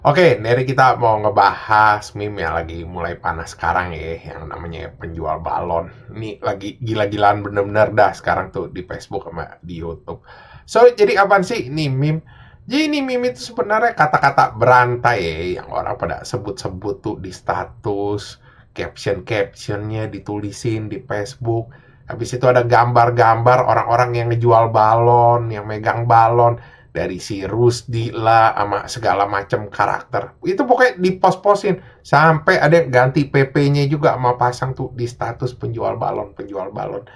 Oke, dari kita mau ngebahas meme yang lagi mulai panas sekarang ya, yang namanya penjual balon. Ini lagi gila-gilaan bener-bener dah sekarang tuh di Facebook sama di YouTube. So, jadi apaan sih ini meme? Jadi ini meme itu sebenarnya kata-kata berantai ya, yang orang pada sebut-sebut tuh di status, caption-captionnya ditulisin di Facebook. Habis itu ada gambar-gambar orang-orang yang ngejual balon, yang megang balon dari si Rusdi lah sama segala macam karakter. Itu pokoknya dipost-postin sampai ada yang ganti PP-nya juga sama pasang tuh di status penjual balon, penjual balon.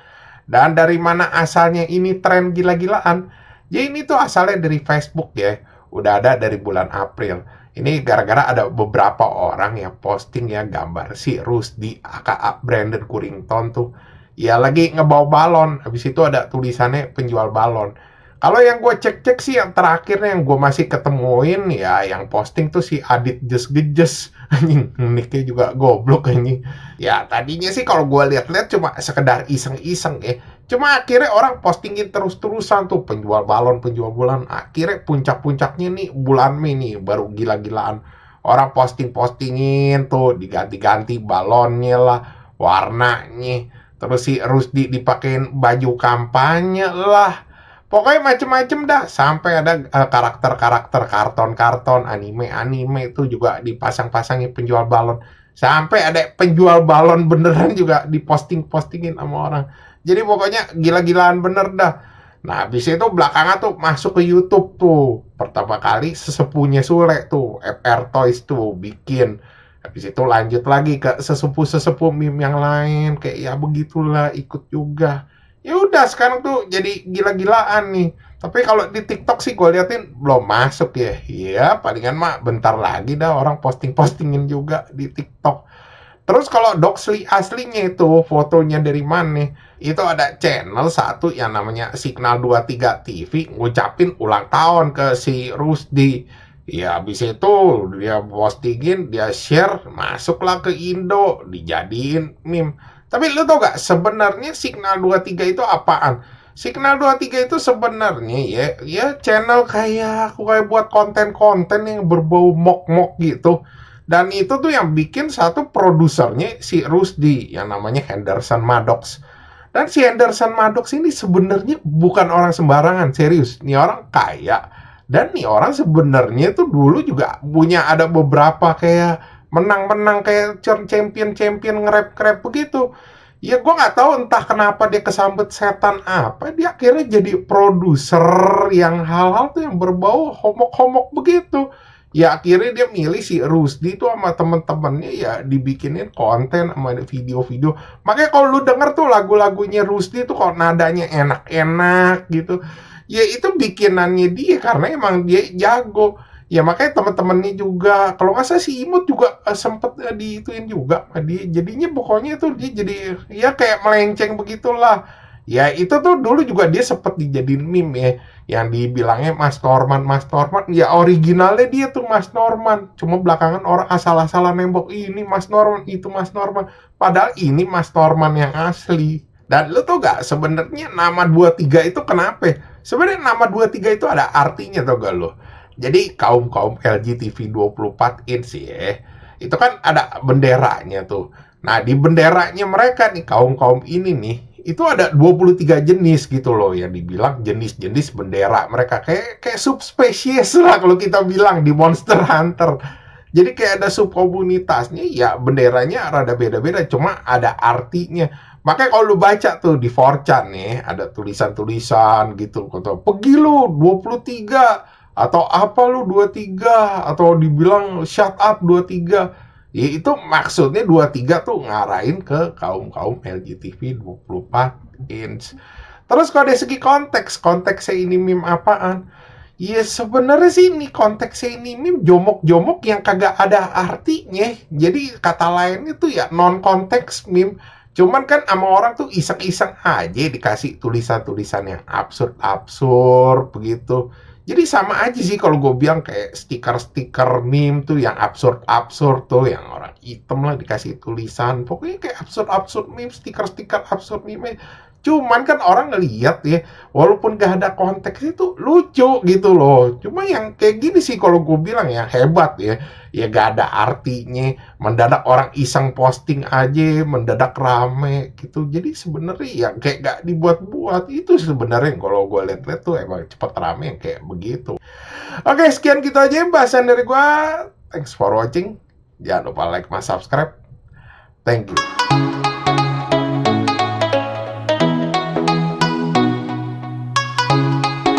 Dan dari mana asalnya ini tren gila-gilaan? Ya ini tuh asalnya dari Facebook ya. Udah ada dari bulan April. Ini gara-gara ada beberapa orang yang posting ya gambar si Rusdi aka Brandon Currington tuh. Ya lagi ngebawa balon. Habis itu ada tulisannya penjual balon. Kalau yang gue cek-cek sih yang terakhirnya yang gue masih ketemuin ya yang posting tuh si Adit Just Gejes. Anjing, nicknya juga goblok anjing. Ya tadinya sih kalau gue lihat-lihat cuma sekedar iseng-iseng ya. Cuma akhirnya orang postingin terus-terusan tuh penjual balon, penjual bulan. Akhirnya puncak-puncaknya nih bulan Mei nih baru gila-gilaan. Orang posting-postingin tuh diganti-ganti balonnya lah, warnanya. Terus si Rusdi dipakein baju kampanye lah. Pokoknya macem-macem dah. Sampai ada karakter-karakter karton-karton, anime-anime itu juga dipasang-pasangin penjual balon. Sampai ada penjual balon beneran juga diposting-postingin sama orang. Jadi pokoknya gila-gilaan bener dah. Nah, habis itu belakangan tuh masuk ke YouTube tuh. Pertama kali sesepuhnya Sule tuh, FR Toys tuh bikin. Habis itu lanjut lagi ke sesepuh-sesepuh meme yang lain. Kayak ya begitulah ikut juga. Ya udah sekarang tuh jadi gila-gilaan nih. Tapi kalau di TikTok sih gue liatin belum masuk ya. Iya, palingan mah bentar lagi dah orang posting-postingin juga di TikTok. Terus kalau Doxly aslinya itu fotonya dari mana? Itu ada channel satu yang namanya Signal 23 TV ngucapin ulang tahun ke si Rusdi. Ya habis itu dia postingin, dia share, masuklah ke Indo, dijadiin meme. Tapi lu tau gak sebenarnya Signal 23 itu apaan? Signal 23 itu sebenarnya ya channel kayak buat konten-konten yang berbau mok-mok gitu. Dan itu tuh yang bikin satu produsernya si Rusdi yang namanya Henderson Maddox. Dan si Henderson Maddox ini sebenarnya bukan orang sembarangan, serius. Nih orang kaya. Dan nih orang sebenarnya tuh dulu juga punya ada beberapa kayak menang-menang kayak champion-champion nge-rap begitu. Ya gue nggak tahu entah kenapa dia kesambet setan apa. Dia akhirnya jadi produser yang hal-hal tuh yang berbau homok-homok begitu. Ya akhirnya dia milih si Rusdi tuh sama temen-temennya ya dibikinin konten sama video-video. Makanya kalau lu denger tuh lagu-lagunya Rusdi tuh kok nadanya enak-enak gitu. Ya itu bikinannya dia karena emang dia jago. Ya makanya temen-temennya juga kalau nggak salah si Imut juga sempet diituin juga sama dia. Jadinya pokoknya tuh dia jadi ya kayak melenceng begitulah. Ya itu tuh dulu juga dia sempet dijadiin meme ya yang dibilangnya Mas Norman ya originalnya dia tuh Mas Norman cuma belakangan orang asal-asalan nembok ini Mas Norman itu Mas Norman padahal ini Mas Norman yang asli. Dan lu tau gak sebenarnya nama 23 itu kenapa? Sebenarnya nama 23 itu ada artinya tau gak lu? Jadi kaum-kaum LGTV 24 inch ya itu kan ada benderanya tuh. Nah di benderanya mereka nih kaum-kaum ini nih itu ada 23 jenis gitu loh yang dibilang jenis-jenis bendera mereka kayak subspesies lah kalau kita bilang di Monster Hunter. Jadi kayak ada subkomunitasnya ya benderanya rada beda-beda cuma ada artinya. Makanya kalau lu baca tuh di 4chan nih ada tulisan-tulisan gitu kata pergi lu 23 atau apa lu 23 atau dibilang shut up 23. Ya, itu maksudnya 23 tuh ngarahin ke kaum-kaum LGTV 24 inch. Terus kalau dari segi konteksnya ini meme apaan? Ya sebenarnya sih ini konteksnya ini meme jomok-jomok yang kagak ada artinya. Jadi kata lain itu ya non konteks meme. Cuman kan sama orang tuh iseng-iseng aja dikasih tulisan-tulisan yang absurd-absurd begitu. Jadi sama aja sih kalau gue bilang kayak stiker-stiker meme tuh yang absurd-absurd tuh yang orang item lah dikasih tulisan. Pokoknya kayak absurd-absurd meme, stiker-stiker absurd meme. Cuman kan orang ngelihat ya, walaupun gak ada konteks itu lucu gitu loh. Cuma yang kayak gini sih kalau gue bilang yang hebat ya. Ya gak ada artinya, mendadak orang iseng posting aja, mendadak rame gitu. Jadi sebenarnya yang kayak gak dibuat-buat itu sebenarnya kalau gue lihat-lihat tuh emang cepet rame yang kayak begitu. Oke, sekian gitu aja bahasan dari gue. Thanks for watching. Jangan lupa like, subscribe. Thank you.